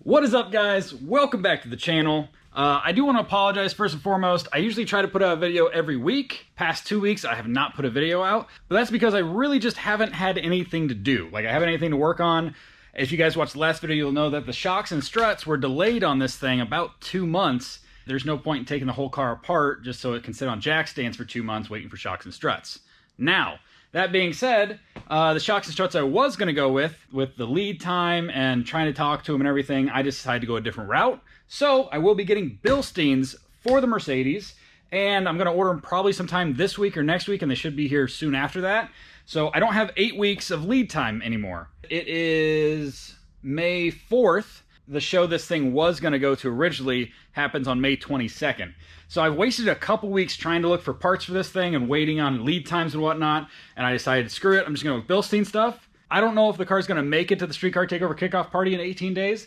What is up, guys? Welcome back to the channel. I do want to apologize first and foremost. I usually try to put out a video every week. Past 2 weeks I have not put a video out, but that's because I really just haven't had anything to do. Like, I haven't anything to work on. If you guys watched the last video, you'll know that the shocks and struts were delayed on this thing about 2 months. There's no point in taking the whole car apart just so it can sit on jack stands for 2 months waiting for shocks and struts. Now, that being said, the shocks and struts I was going to go with the lead time and trying to talk to them and everything, I decided to go a different route. So I will be getting Bilsteins for the Mercedes, and I'm going to order them probably sometime this week or next week, and they should be here soon after that. So I don't have 8 weeks of lead time anymore. It is May 4th. The show this thing was going to go to originally happens on May 22nd. So I've wasted a couple weeks trying to look for parts for this thing and waiting on lead times and whatnot, and I decided, screw it, I'm just going to go with Bilstein stuff. I don't know if the car's going to make it to the Street Car Takeover kickoff party in 18 days,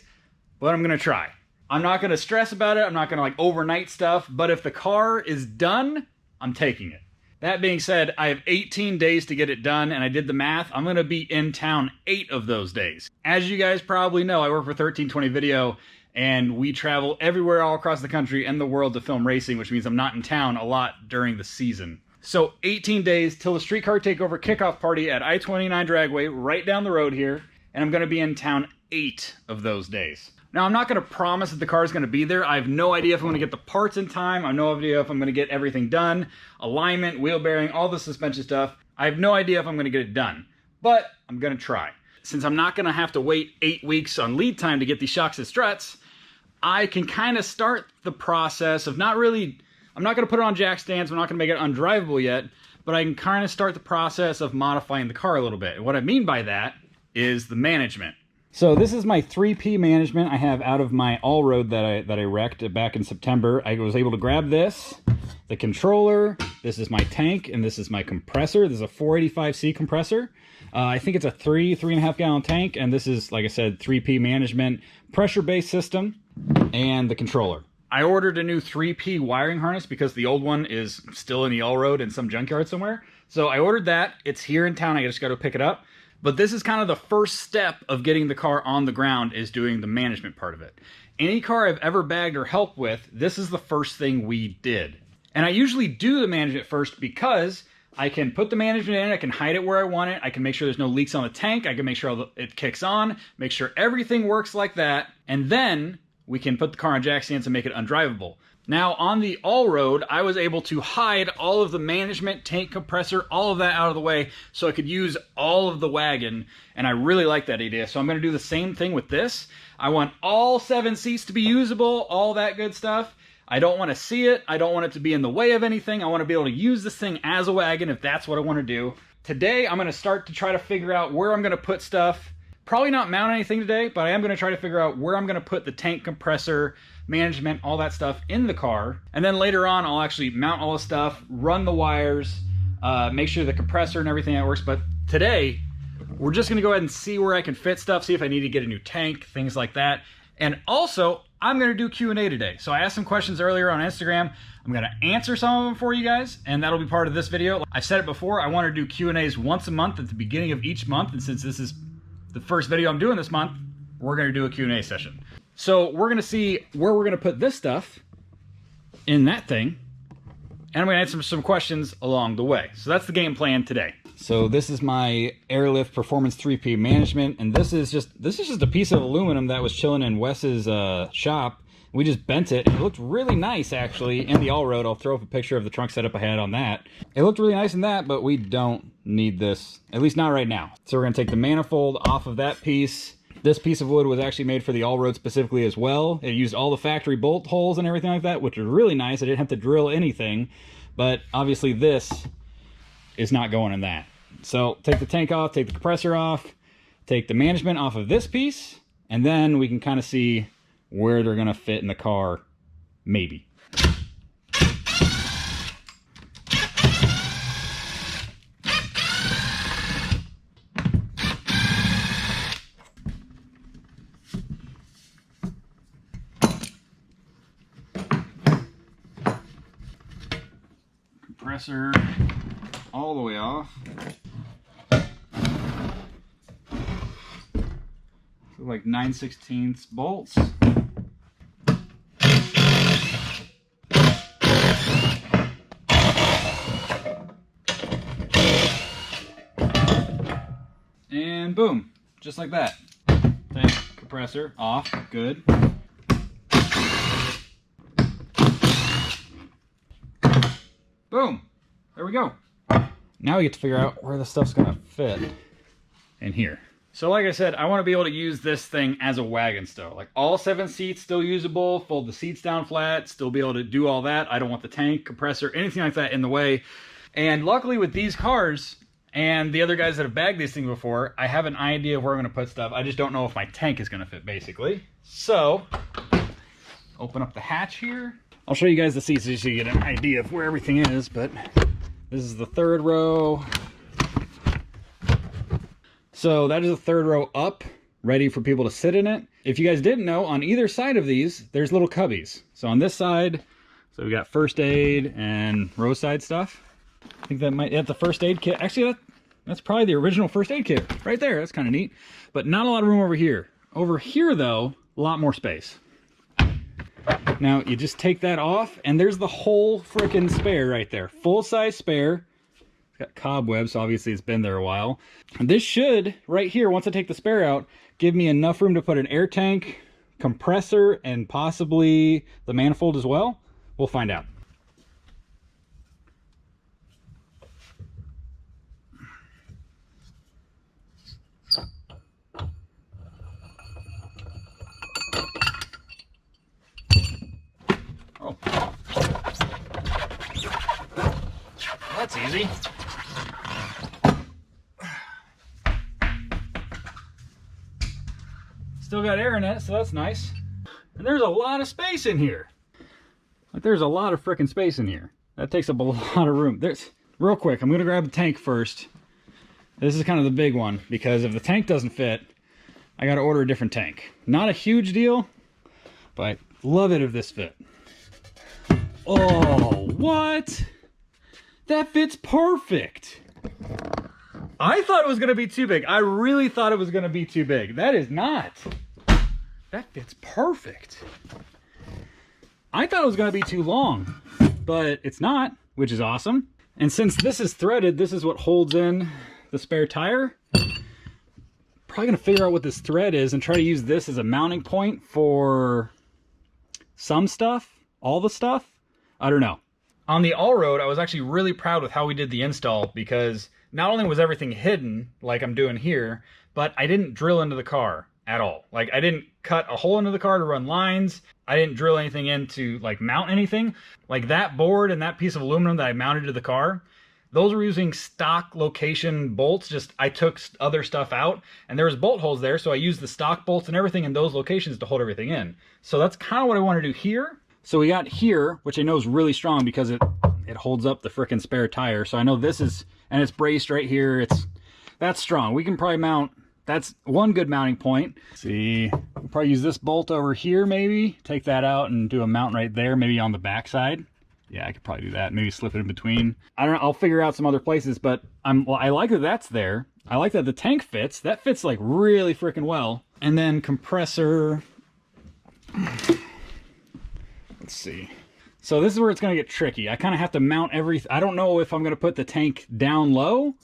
but I'm going to try. I'm not going to stress about it, I'm not going to like overnight stuff, but if the car is done, I'm taking it. That being said, I have 18 days to get it done, and I did the math. I'm going to be in town 8 of those days. As you guys probably know, I work for 1320 Video, and we travel everywhere all across the country and the world to film racing, which means I'm not in town a lot during the season. So 18 days till the Street Car Takeover kickoff party at I-29 Dragway, right down the road here, and I'm going to be in town 8 of those days. Now, I'm not going to promise that the car is going to be there. I have no idea if I'm going to get the parts in time. I have no idea if I'm going to get everything done. Alignment, wheel bearing, all the suspension stuff. I have no idea if I'm going to get it done. But I'm going to try. Since I'm not going to have to wait 8 weeks on lead time to get these shocks and struts, I can kind of start the process of I'm not going to put it on jack stands. I'm not going to make it undrivable yet. But I can kind of start the process of modifying the car a little bit. And what I mean by that is the management. So this is my 3P management I have out of my all-road that I wrecked back in September. I was able to grab this, the controller, this is my tank, and this is my compressor. This is a 485C compressor. I think it's a 3.5 gallon tank, and this is, like I said, 3P management, pressure-based system, and the controller. I ordered a new 3P wiring harness because the old one is still in the all-road in some junkyard somewhere. So I ordered that. It's here in town. I just got to pick it up. But this is kind of the first step of getting the car on the ground, is doing the management part of it. Any car I've ever bagged or helped with, this is the first thing we did. And I usually do the management first because I can put the management in, I can hide it where I want it, I can make sure there's no leaks on the tank, I can make sure it kicks on, make sure everything works like that, and then we can put the car on jack stands and make it undrivable. Now, on the all-road, I was able to hide all of the management, tank compressor, all of that out of the way so I could use all of the wagon, and I really like that idea. So I'm going to do the same thing with this. I want all 7 seats to be usable, all that good stuff. I don't want to see it. I don't want it to be in the way of anything. I want to be able to use this thing as a wagon if that's what I want to do. Today, I'm going to start to try to figure out where I'm going to put stuff. Probably not mount anything today, but I am going to try to figure out where I'm going to put the tank compressor, management, all that stuff in the car. And then later on, I'll actually mount all the stuff, run the wires, make sure the compressor and everything that works. But today, we're just going to go ahead and see where I can fit stuff, see if I need to get a new tank, things like that. And also, I'm going to do Q&A today. So I asked some questions earlier on Instagram. I'm going to answer some of them for you guys, and that'll be part of this video. I've said it before, I want to do Q&As once a month at the beginning of each month. And since this is the first video I'm doing this month, we're going to do a Q&A session. So we're going to see where we're going to put this stuff in that thing, and I'm going to answer some questions along the way. So that's the game plan today. So this is my Airlift Performance 3P management, and this is just a piece of aluminum that was chilling in Wes's shop. We just bent it. It looked really nice, actually, in the all-road. I'll throw up a picture of the trunk setup I had on that. It looked really nice in that, but we don't need this, at least not right now. So we're going to take the manifold off of that piece. This piece of wood was actually made for the all-road specifically as well. It used all the factory bolt holes and everything like that, which was really nice. I didn't have to drill anything, but obviously this is not going in that. So take the tank off, take the compressor off, take the management off of this piece, and then we can kind of see where they're going to fit in the car, maybe. Compressor all the way off. like 9/16 bolts. And boom, just like that. Tank compressor off, good. Boom, there we go. Now we get to figure out where the stuff's gonna fit in here. So like I said, I want to be able to use this thing as a wagon still. Like all 7 seats still usable, fold the seats down flat, still be able to do all that. I don't want the tank, compressor, anything like that in the way. And luckily with these cars and the other guys that have bagged these things before, I have an idea of where I'm going to put stuff. I just don't know if my tank is going to fit basically. So, open up the hatch here. I'll show you guys the seats so you get an idea of where everything is, but this is the 3rd row. So that is the 3rd row up, ready for people to sit in it. If you guys didn't know, on either side of these, there's little cubbies. So on this side, so we got first aid and roadside stuff. I think that might, that's the first aid kit. Actually, that's probably the original first aid kit right there. That's kind of neat, but not a lot of room over here. Over here though, a lot more space. Now you just take that off and there's the whole freaking spare right there. Full size spare. It's got cobwebs, so obviously it's been there a while. And this should, right here, once I take the spare out, give me enough room to put an air tank, compressor, and possibly the manifold as well. We'll find out. Oh. That's easy. Still got air in it, so that's nice. And there's a lot of space in here. Like there's a lot of freaking space in here. That takes up a lot of room. Real quick, I'm gonna grab the tank first. This is kind of the big one because if the tank doesn't fit, I gotta order a different tank. Not a huge deal, but love it if this fit. Oh, what? That fits perfect. I thought it was gonna be too big. I really thought it was gonna be too big. That is not. That fits perfect. I thought it was gonna be too long, but it's not, which is awesome. And since this is threaded, this is what holds in the spare tire. Probably gonna figure out what this thread is and try to use this as a mounting point for some stuff, all the stuff. I don't know. On the all-road, I was actually really proud with how we did the install because not only was everything hidden like I'm doing here, but I didn't drill into the car at all. Like I didn't cut a hole into the car to run lines. I didn't drill anything in to like mount anything. Like that board and that piece of aluminum that I mounted to the car, those were using stock location bolts. Just I took other stuff out and there was bolt holes there. So I used the stock bolts and everything in those locations to hold everything in. So that's kind of what I want to do here. So we got here, which I know is really strong because it holds up the frickin' spare tire. So I know this is, and it's braced right here. That's strong. We can probably mount, that's one good mounting point. Let's see, we'll probably use this bolt over here maybe. Take that out and do a mount right there, maybe on the back side. Yeah, I could probably do that. Maybe slip it in between. I don't know, I'll figure out some other places, but I like that that's there. I like that the tank fits. That fits like really frickin' well. And then compressor. Let's see. So this is where it's going to get tricky. I kind of have to mount everything. I don't know if I'm going to put the tank down low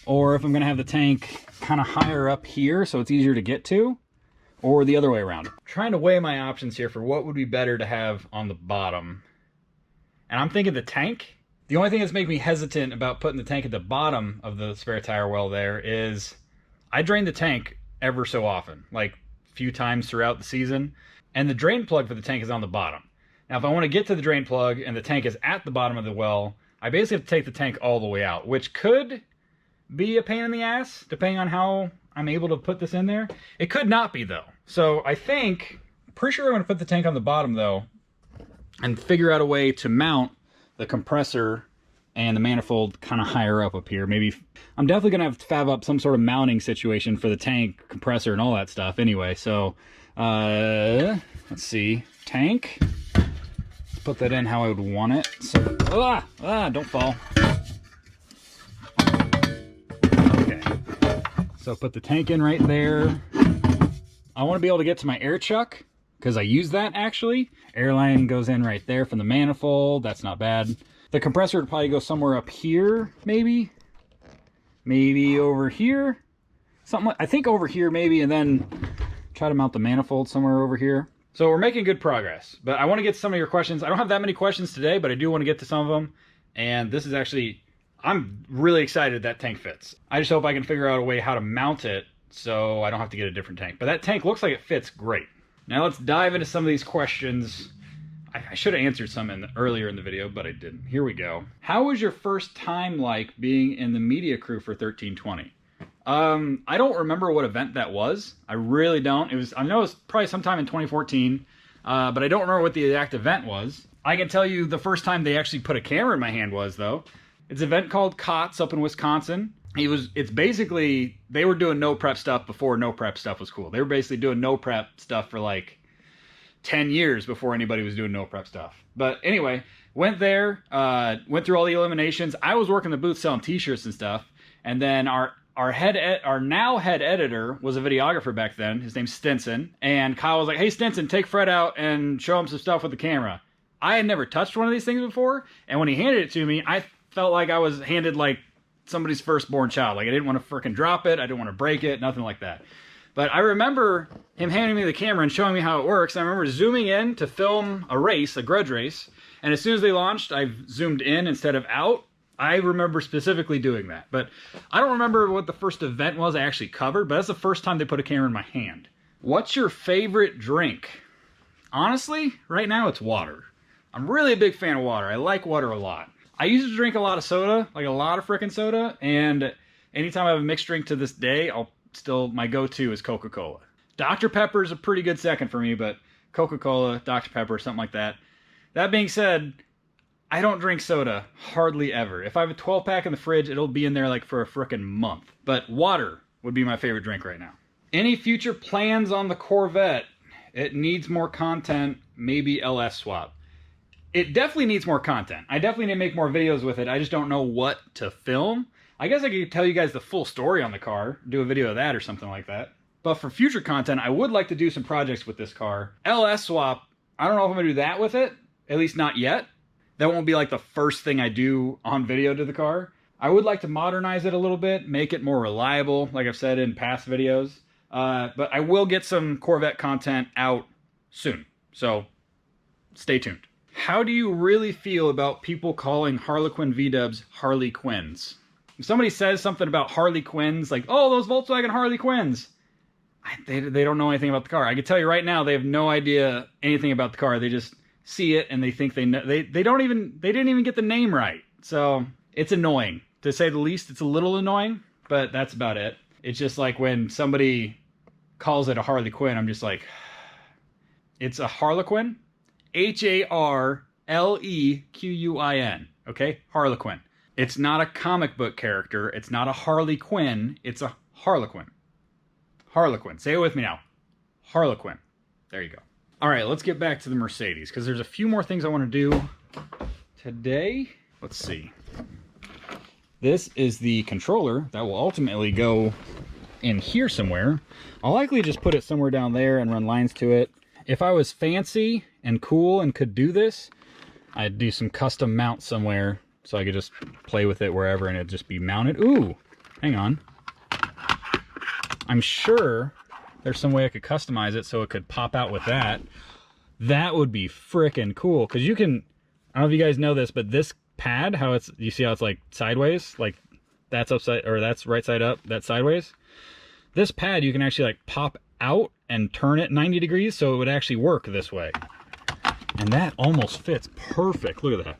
or if I'm going to have the tank kind of higher up here so it's easier to get to, or the other way around. I'm trying to weigh my options here for what would be better to have on the bottom. And I'm thinking the tank. The only thing that's making me hesitant about putting the tank at the bottom of the spare tire well there is I drain the tank ever so often, like a few times throughout the season. And the drain plug for the tank is on the bottom. Now, if I want to get to the drain plug and the tank is at the bottom of the well, I basically have to take the tank all the way out, which could be a pain in the ass, depending on how I'm able to put this in there. It could not be, though. So I think, pretty sure I'm going to put the tank on the bottom, though, and figure out a way to mount the compressor and the manifold kind of higher up here. Maybe, I'm definitely going to have to fab up some sort of mounting situation for the tank, compressor, and all that stuff anyway. So, let's see. Tank. Put that in how I would want it. So, don't fall. Okay. So put the tank in right there. I want to be able to get to my air chuck, because I use that actually. Air line goes in right there from the manifold. That's not bad. The compressor would probably go somewhere up here, maybe. Maybe over here. Something like, I think over here maybe, and then try to mount the manifold somewhere over here. So we're making good progress, but I want to get to some of your questions. I don't have that many questions today, but I do want to get to some of them. And this is actually, I'm really excited that tank fits. I just hope I can figure out a way how to mount it so I don't have to get a different tank. But that tank looks like it fits great. Now let's dive into some of these questions. I should have answered some earlier in the video, but I didn't. Here we go. How was your first time like being in the media crew for 1320? I don't remember what event that was. I really don't. I know it was probably sometime in 2014, but I don't remember what the exact event was. I can tell you the first time they actually put a camera in my hand was, though. It's an event called COTS up in Wisconsin. It's basically, they were doing no prep stuff before no prep stuff was cool. They were basically doing no prep stuff for like 10 years before anybody was doing no prep stuff. But anyway, went there, went through all the eliminations. I was working the booth selling t-shirts and stuff. And then our now head editor was a videographer back then. His name's Stinson. And Kyle was like, hey, Stinson, take Fred out and show him some stuff with the camera. I had never touched one of these things before. And when he handed it to me, I felt like I was handed like somebody's firstborn child. Like I didn't want to freaking drop it. I didn't want to break it, nothing like that. But I remember him handing me the camera and showing me how it works. I remember zooming in to film a race, a grudge race. And as soon as they launched, I zoomed in instead of out. I remember specifically doing that, but I don't remember what the first event was I actually covered, but that's the first time they put a camera in my hand. What's your favorite drink? Honestly, right now it's water. I'm really a big fan of water. I like water a lot. I used to drink a lot of soda, like a lot of frickin' soda, and anytime I have a mixed drink to this day, my go-to is Coca-Cola. Dr. Pepper is a pretty good second for me, but Coca-Cola, Dr. Pepper, something like that. That being said, I don't drink soda hardly ever. If I have a 12-pack in the fridge, it'll be in there like for a frickin' month. But water would be my favorite drink right now. Any future plans on the Corvette? It needs more content, maybe LS swap. It definitely needs more content. I definitely need to make more videos with it. I just don't know what to film. I guess I could tell you guys the full story on the car, do a video of that or something like that. But for future content, I would like to do some projects with this car. LS swap, I don't know if I'm gonna do that with it, at least not yet. That won't be like the first thing I do on video to the car. I would like to modernize it a little bit, make it more reliable, like I've said in past videos. But I will get some Corvette content out soon, so stay tuned. How do you really feel about people calling Harlequin V-dubs Harley Quinns? If somebody says something about Harley Quinns, like, oh, those Volkswagen Harley Quinns, they don't know anything about the car. I can tell you right now, they have no idea anything about the car. They just see it and they think they know. They didn't even get the name right. So it's annoying, to say the least. It's a little annoying, but that's about it. It's just like when somebody calls it a Harley Quinn, I'm just like, it's a Harlequin, Harlequin, okay? Harlequin. It's not a comic book character. It's not a Harley Quinn. It's a Harlequin. Harlequin. Say it with me now. Harlequin. There you go. All right, let's get back to the Mercedes, because there's a few more things I want to do today. Let's see. This is the controller that will ultimately go in here somewhere. I'll likely just put it somewhere down there and run lines to it. If I was fancy and cool and could do this, I'd do some custom mount somewhere so I could just play with it wherever and it'd just be mounted. Ooh, hang on. I'm sure there's some way I could customize it so it could pop out with that. That would be frickin' cool, because you can, I don't know if you guys know this, but this pad, how it's, you see how it's like sideways, like that's upside, or that's right side up, that's sideways. This pad, you can actually like pop out and turn it 90 degrees so it would actually work this way. And that almost fits perfect. Look at that.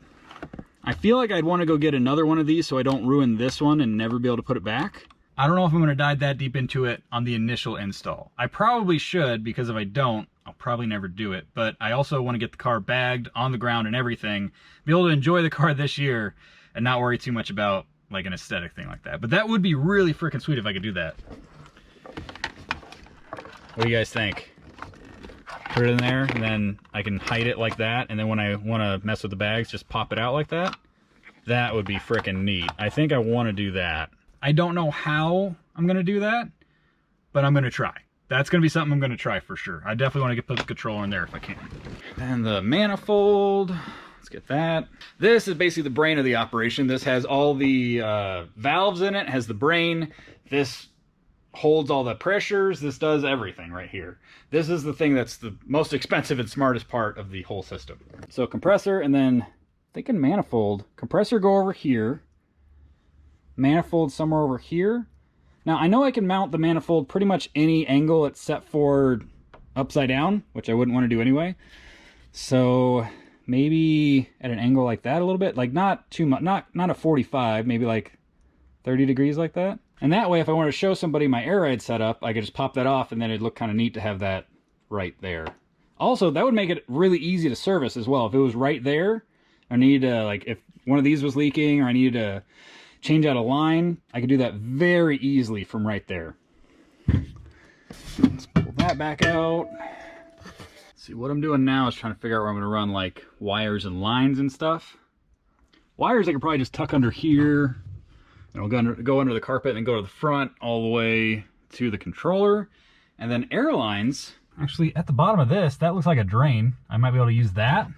I feel like I'd want to go get another one of these so I don't ruin this one and never be able to put it back. I don't know if I'm going to dive that deep into it on the initial install. I probably should, because if I don't, I'll probably never do it. But I also want to get the car bagged on the ground and everything, be able to enjoy the car this year and not worry too much about like an aesthetic thing like that. But that would be really freaking sweet if I could do that. What do you guys think? Put it in there and then I can hide it like that, and then when I want to mess with the bags, just pop it out like that. That would be freaking neat. I think I want to do that. I don't know how I'm going to do that, but I'm going to try. that's going to be something I'm going to try for sure. I definitely want to put the controller in there if I can. And the manifold, let's get that. This is basically the brain of the operation. This has all the valves in it, has the brain. This holds all the pressures. This does everything right here. This is the thing that's the most expensive and smartest part of the whole system. So compressor, and then thinking manifold. Compressor go over here. Manifold somewhere over here. Now I know I can mount the manifold pretty much any angle except for upside down, which I wouldn't want to do anyway. So maybe at an angle like that a little bit, like not too much, not a 45, maybe like 30 degrees like that. And that way, if I wanted to show somebody my air ride setup, I could just pop that off and then it'd look kind of neat to have that right there. Also, that would make it really easy to service as well. If it was right there, I needed to, like, if one of these was leaking or I needed to change out a line, I could do that very easily from right there. Let's pull that back out. Let's see, what I'm doing now is trying to figure out where I'm going to run, like, wires and lines and stuff. Wires I could probably just tuck under here. And it'll go under the carpet and go to the front all the way to the controller. And then air lines, actually at the bottom of this, that looks like a drain. I might be able to use that.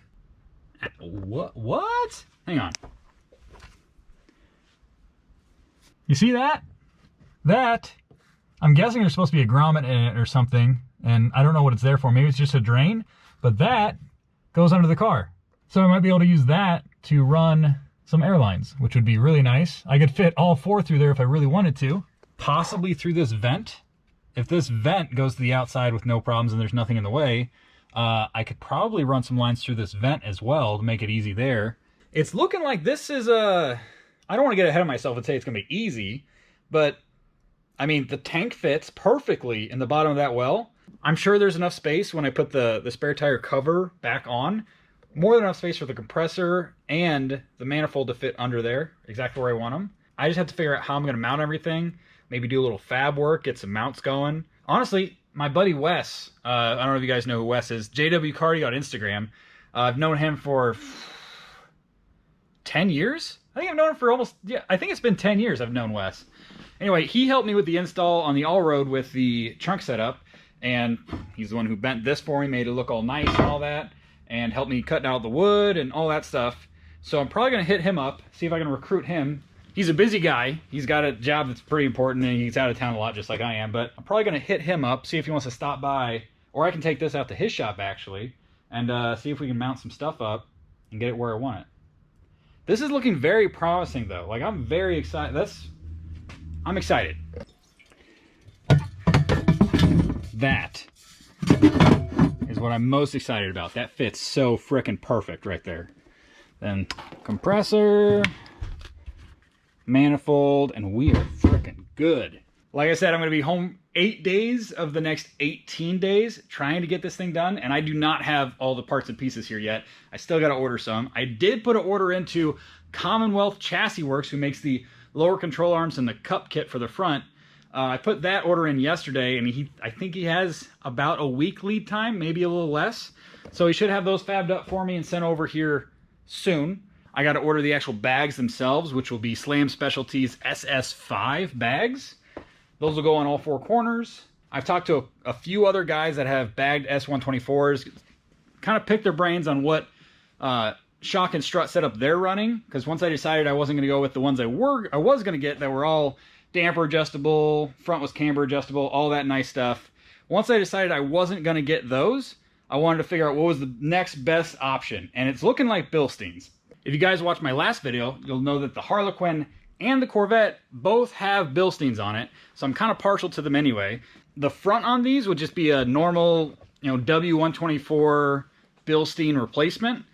What? Hang on. You see that? That, I'm guessing there's supposed to be a grommet in it or something. And I don't know what it's there for. Maybe it's just a drain. But that goes under the car. So I might be able to use that to run some airlines, which would be really nice. I could fit all four through there if I really wanted to. Possibly through this vent. If this vent goes to the outside with no problems and there's nothing in the way, I could probably run some lines through this vent as well to make it easy there. It's looking like this is a... I don't want to get ahead of myself and say it's going to be easy, but I mean, the tank fits perfectly in the bottom of that well. I'm sure there's enough space when I put the spare tire cover back on. More than enough space for the compressor and the manifold to fit under there, exactly where I want them. I just have to figure out how I'm going to mount everything, maybe do a little fab work, get some mounts going. Honestly, my buddy Wes, I don't know if you guys know who Wes is, JW Cardio on Instagram. I've known him for 10 years? I think I've known him for almost, yeah, I think it's been 10 years I've known Wes. Anyway, he helped me with the install on the all-road with the trunk setup, and he's the one who bent this for me, made it look all nice and all that, and helped me cut out the wood and all that stuff. So I'm probably going to hit him up, see if I can recruit him. He's a busy guy. He's got a job that's pretty important, and he's out of town a lot just like I am, but I'm probably going to hit him up, see if he wants to stop by, or I can take this out to his shop, actually, and see if we can mount some stuff up and get it where I want it. This is looking very promising, though. Like, I'm very excited. I'm excited. That is what I'm most excited about. That fits so frickin' perfect right there. Then compressor, manifold, and we are frickin' good. Like I said, I'm going to be home 8 days of the next 18 days trying to get this thing done, and I do not have all the parts and pieces here yet. I still got to order some. I did put an order into Commonwealth Chassis Works, who makes the lower control arms and the cup kit for the front. I put that order in yesterday, and I think he has about a week lead time, maybe a little less. So he should have those fabbed up for me and sent over here soon. I got to order the actual bags themselves, which will be Slam Specialties SS5 bags. Those will go on all four corners. I've talked to a few other guys that have bagged S124s, kind of picked their brains on what shock and strut setup they're running, because once I decided I wasn't going to go with the ones I was going to get that were all damper adjustable, front was camber adjustable, all that nice stuff. Once I decided I wasn't going to get those, I wanted to figure out what was the next best option, and it's looking like Bilsteins. If you guys watched my last video, you'll know that the Harlequin and the Corvette both have Bilsteins on it, so I'm kind of partial to them anyway. The front on these would just be a normal, W124 Bilstein replacement.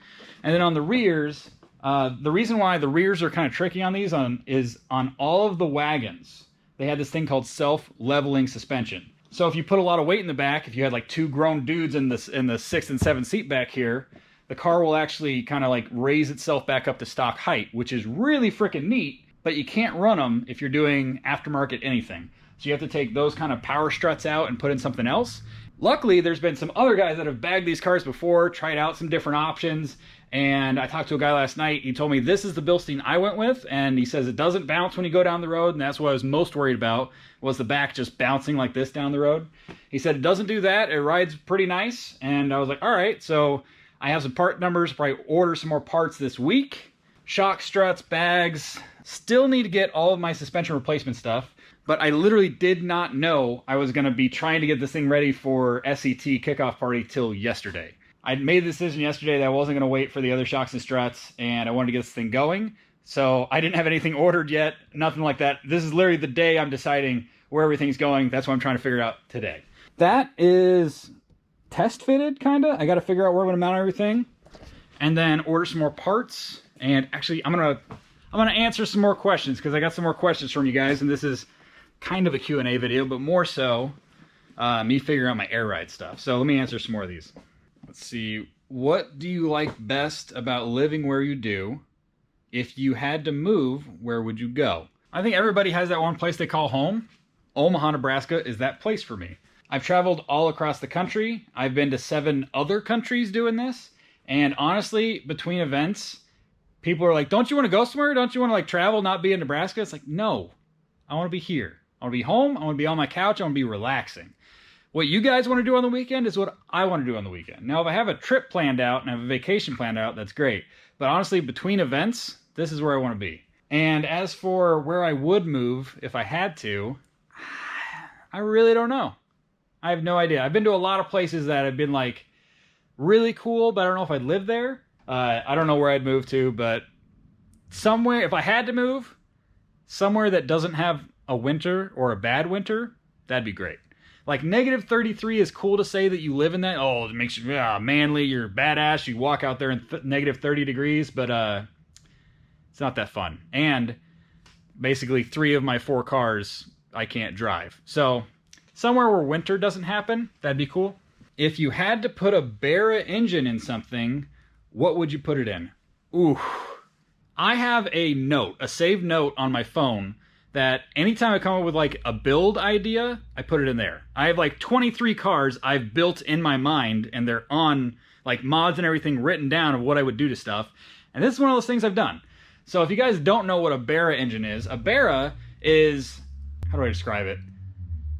And then on the rears, the reason why the rears are kind of tricky on these is on all of the wagons, they had this thing called self-leveling suspension. So if you put a lot of weight in the back, if you had like two grown dudes in the 6th and 7th seat back here, the car will actually kind of like raise itself back up to stock height, which is really freaking neat. But you can't run them if you're doing aftermarket anything. So you have to take those kind of power struts out and put in something else. Luckily, there's been some other guys that have bagged these cars before, tried out some different options, And I talked to a guy last night. He told me this is the Bilstein I went with, and he says it doesn't bounce when you go down the road, and that's what I was most worried about, was the back just bouncing like this down the road. He said it doesn't do that. It rides pretty nice, and I was like, all right. So I have some part numbers. Probably order some more parts this week. Shock struts, bags. Still need to get all of my suspension replacement stuff, but I literally did not know I was going to be trying to get this thing ready for SET kickoff party till yesterday. I made the decision yesterday that I wasn't going to wait for the other shocks and struts, and I wanted to get this thing going. So I didn't have anything ordered yet, nothing like that. This is literally the day I'm deciding where everything's going. That's what I'm trying to figure out today. That is test fitted, kind of. I got to figure out where I'm going to mount everything, and then order some more parts. And actually, I'm gonna answer some more questions, because I got some more questions from you guys, and this is kind of a Q&A video, but more so me figuring out my air ride stuff. So let me answer some more of these. Let's see. What do you like best about living where you do? If you had to move, where would you go? I think everybody has that one place they call home. Omaha, Nebraska is that place for me. I've traveled all across the country. I've been to 7 other countries doing this. And honestly, between events, people are like, don't you want to go somewhere? Don't you want to like travel, not be in Nebraska? It's like, no, I want to be here. I want to be home. I want to be on my couch. I want to be relaxing. What you guys want to do on the weekend is what I want to do on the weekend. Now, if I have a trip planned out and I have a vacation planned out, that's great. But honestly, between events, this is where I want to be. And as for where I would move if I had to, I really don't know. I have no idea. I've been to a lot of places that have been like really cool, but I don't know if I'd live there. I don't know where I'd move to, but somewhere, if I had to move, somewhere that doesn't have a winter or a bad winter, that'd be great. Like negative 33 is cool to say that you live in that. Oh, it makes you manly, you're badass, you walk out there in negative 30 degrees, but it's not that fun. And basically 3 of my 4 cars I can't drive. So somewhere where winter doesn't happen, that'd be cool. If you had to put a Barra engine in something, what would you put it in? Ooh. I have a note, a saved note on my phone that anytime I come up with like a build idea, I put it in there. I have like 23 cars I've built in my mind, and they're on like mods and everything written down of what I would do to stuff. And this is one of those things I've done. So if you guys don't know what a Barra engine is, a Barra is, how do I describe it?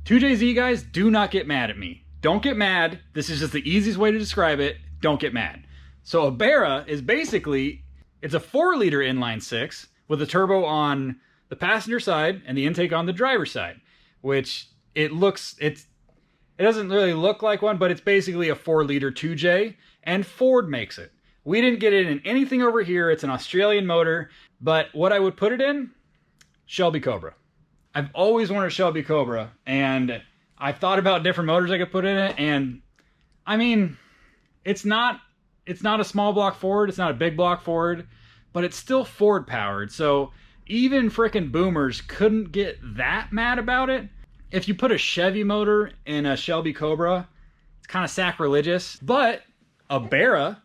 2JZ guys, do not get mad at me. Don't get mad. This is just the easiest way to describe it. Don't get mad. So a Barra is basically, it's a 4-liter inline 6 with a turbo on the passenger side and the intake on the driver's side, which it doesn't really look like one, but it's basically a 4-liter 2J, and Ford makes it. We didn't get it in anything over here. It's an Australian motor, but what I would put it in, Shelby Cobra. I've always wanted a Shelby Cobra, and I've thought about different motors I could put in it, and I mean, it's not a small block Ford, it's not a big block Ford, but it's still Ford powered, so even frickin' boomers couldn't get that mad about it. If you put a Chevy motor in a Shelby Cobra, it's kind of sacrilegious, but a Barra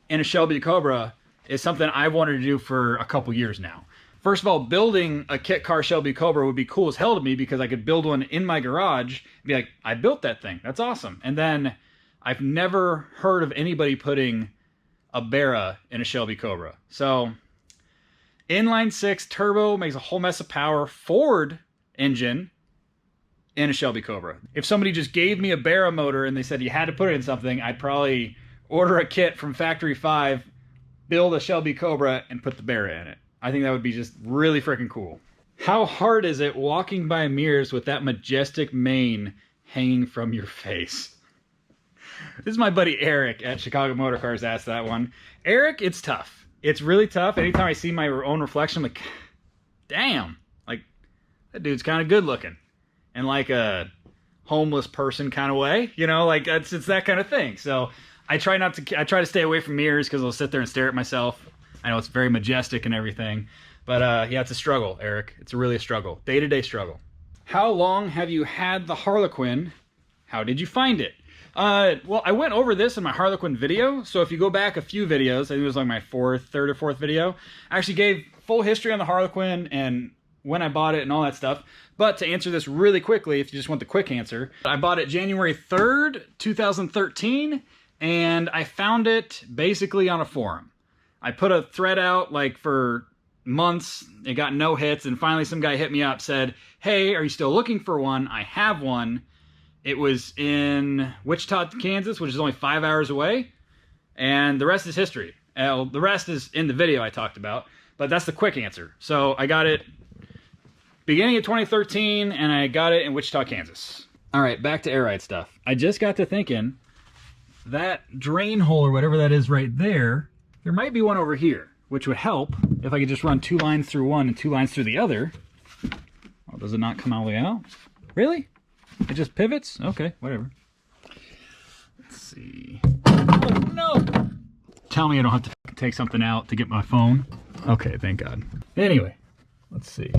in a Shelby Cobra is something I've wanted to do for a couple years now. First of all, building a kit car Shelby Cobra would be cool as hell to me, because I could build one in my garage and be like, I built that thing, that's awesome. And then I've never heard of anybody putting a Barra in a Shelby Cobra. So inline 6 turbo makes a whole mess of power, Ford engine in a Shelby Cobra. If somebody just gave me a Barra motor and they said you had to put it in something, I'd probably order a kit from Factory 5, build a Shelby Cobra, and put the Barra in it. I think that would be just really freaking cool. How hard is it walking by mirrors with that majestic mane hanging from your face? This is my buddy Eric at Chicago Motor Cars asked that one. Eric, it's tough. It's really tough. Anytime I see my own reflection, I'm like, damn, like that dude's kind of good looking, in like a homeless person kind of way, you know, like it's that kind of thing. So I try to stay away from mirrors, because I'll sit there and stare at myself. I know it's very majestic and everything, but yeah, it's a struggle, Eric. It's really a struggle, day-to-day struggle. How long have you had the Harlequin? How did you find it? Well, I went over this in my Harlequin video, so if you go back a few videos, I think it was like my third or fourth video, I actually gave full history on the Harlequin and when I bought it and all that stuff. But to answer this really quickly, if you just want the quick answer, I bought it January 3rd, 2013, and I found it basically on a forum. I put a thread out like for months. It got no hits, and finally some guy hit me up, said, hey, are you still looking for one? I have one. It was in Wichita, Kansas, which is only 5 hours away, and the rest is history. The rest is in the video I talked about, but that's the quick answer. So I got it beginning of 2013, and I got it in Wichita, Kansas. All right, back to air ride stuff. I just got to thinking, that drain hole or whatever that is right there, there might be one over here, which would help if I could just run 2 lines through one and 2 lines through the other. Oh, does it not come all the way out? Really? It just pivots? Okay, whatever. Let's see. Oh, no! Tell me I don't have to take something out to get my phone. Okay, thank God. Anyway, let's see.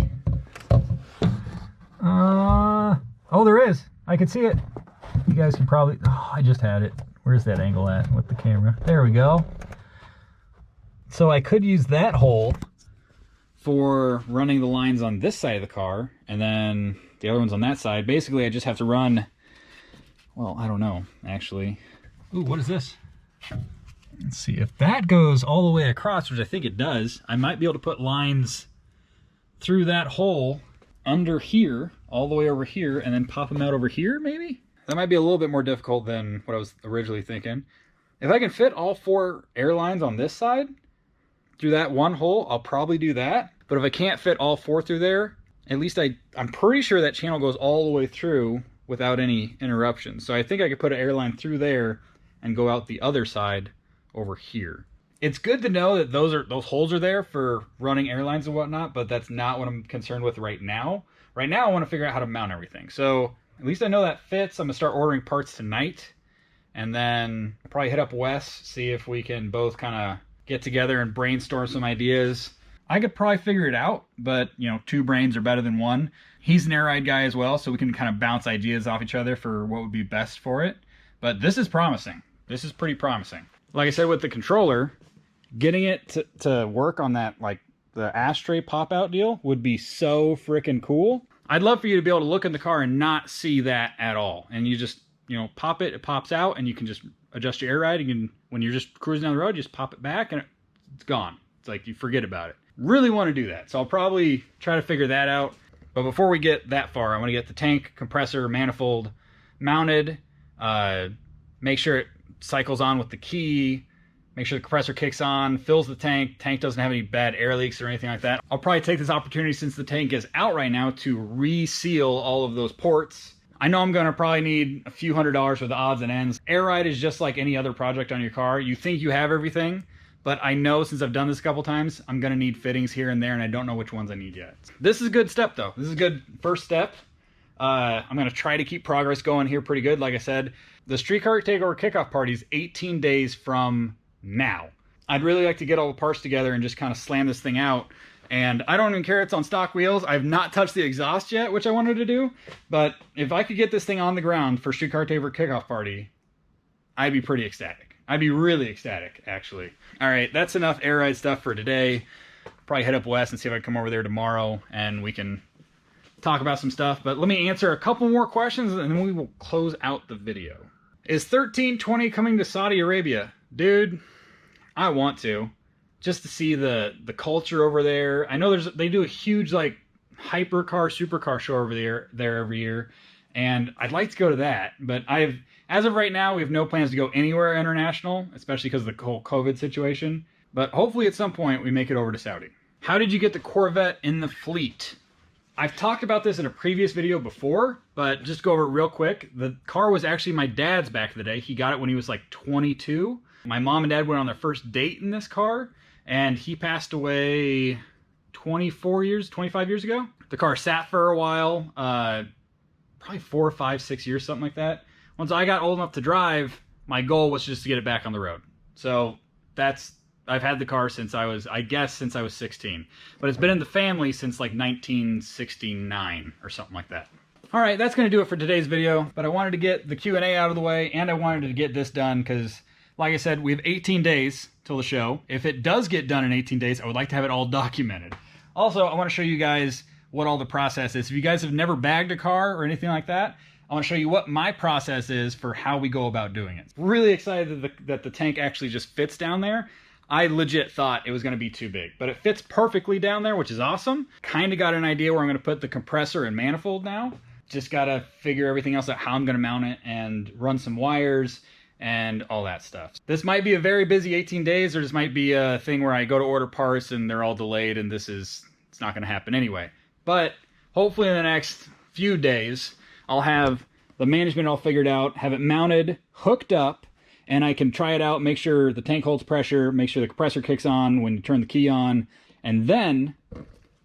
Oh, there is. I can see it. You guys can probably... Oh, I just had it. Where's that angle at with the camera? There we go. So I could use that hole for running the lines on this side of the car, and then the other one's on that side. Basically, I just have to run... Well, I don't know, actually. Ooh, what is this? Let's see. If that goes all the way across, which I think it does, I might be able to put lines through that hole under here, all the way over here, and then pop them out over here, maybe? That might be a little bit more difficult than what I was originally thinking. If I can fit all 4 air lines on this side through that one hole, I'll probably do that. But if I can't fit all 4 through there, at least I'm pretty sure that channel goes all the way through without any interruptions. So I think I could put an air line through there and go out the other side over here. It's good to know that those holes are there for running airlines and whatnot, but that's not what I'm concerned with right now. Right now, I want to figure out how to mount everything. So at least I know that fits. I'm gonna start ordering parts tonight, and then I'll probably hit up Wes, see if we can both kind of get together and brainstorm some ideas. I could probably figure it out, but you know, 2 brains are better than 1. He's an air ride guy as well, so we can kind of bounce ideas off each other for what would be best for it. But this is promising. This is pretty promising. Like I said with the controller, getting it to work on that, like the ashtray pop-out deal would be so freaking cool. I'd love for you to be able to look in the car and not see that at all. And you just, you know, pop it, it pops out, and you can just adjust your air ride. You can, when you're just cruising down the road, you just pop it back and it's gone. It's like you forget about it. Really want to do that. So I'll probably try to figure that out. But before we get that far, I want to get the tank, compressor, manifold mounted, make sure it cycles on with the key, make sure the compressor kicks on, fills the tank doesn't have any bad air leaks or anything like that. I'll probably take this opportunity, since the tank is out right now, to reseal all of those ports. I know I'm gonna probably need a few $100s for the odds and ends. Air ride is just like any other project on your car. You think you have everything, but I know since I've done this a couple times, I'm gonna need fittings here and there, and I don't know which ones I need yet. This is a good step though. This is a good first step. I'm gonna try to keep progress going here pretty good. Like I said, the Street Car Takeover kickoff party is 18 days from now. I'd really like to get all the parts together and just kind of slam this thing out. And I don't even care it's on stock wheels. I've not touched the exhaust yet, which I wanted to do. But if I could get this thing on the ground for Street Car Takeover kickoff party, I'd be pretty ecstatic. I'd be really ecstatic, actually. All right, that's enough air ride stuff for today. Probably head up west and see if I can come over there tomorrow and we can talk about some stuff. But let me answer a couple more questions and then we will close out the video. Is 1320 coming to Saudi Arabia? Dude, I want to. Just to see the culture over there. I know they do a huge like hypercar, supercar show over there every year. And I'd like to go to that. But as of right now, we have no plans to go anywhere international, especially because of the whole COVID situation. But hopefully at some point we make it over to Saudi. How did you get the Corvette in the fleet? I've talked about this in a previous video before, but just go over it real quick. The car was actually my dad's back in the day. He got it when he was like 22. My mom and dad went on their first date in this car, and he passed away 25 years ago. The car sat for a while, probably 4, 5, 6 years, something like that. Once I got old enough to drive, my goal was just to get it back on the road. So I've had the car since I was 16. But it's been in the family since like 1969 or something like that. All right, that's gonna do it for today's video, but I wanted to get the Q&A out of the way, and I wanted to get this done because, like I said, we have 18 days till the show. If it does get done in 18 days, I would like to have it all documented. Also, I wanna show you guys what all the process is. If you guys have never bagged a car or anything like that, I want to show you what my process is for how we go about doing it. Really excited that the tank actually just fits down there. I legit thought it was going to be too big, but it fits perfectly down there, which is awesome. Kind of got an idea where I'm going to put the compressor and manifold now. Just got to figure everything else out, how I'm going to mount it and run some wires and all that stuff. This might be a very busy 18 days, or this might be a thing where I go to order parts and they're all delayed and it's not going to happen anyway. But hopefully in the next few days, I'll have the management all figured out, have it mounted, hooked up, and I can try it out, make sure the tank holds pressure, make sure the compressor kicks on when you turn the key on, and then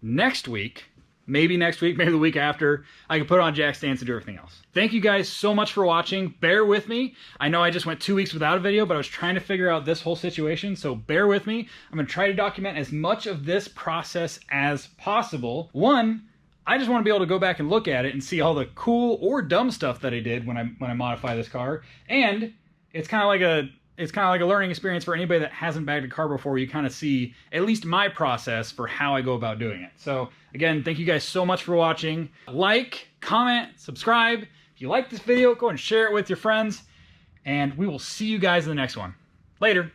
next week, maybe the week after, I can put on jack stands and do everything else. Thank you guys so much for watching. Bear with me. I know I just went 2 weeks without a video, but I was trying to figure out this whole situation, so bear with me. I'm going to try to document as much of this process as possible. One, I just want to be able to go back and look at it and see all the cool or dumb stuff that I did when I modify this car, and it's kind of like a learning experience for anybody that hasn't bagged a car before, where you kind of see at least my process for how I go about doing it. So again, thank you guys so much for watching. Like, comment, subscribe. If you like this video, go and share it with your friends, and we will see you guys in the next one. Later.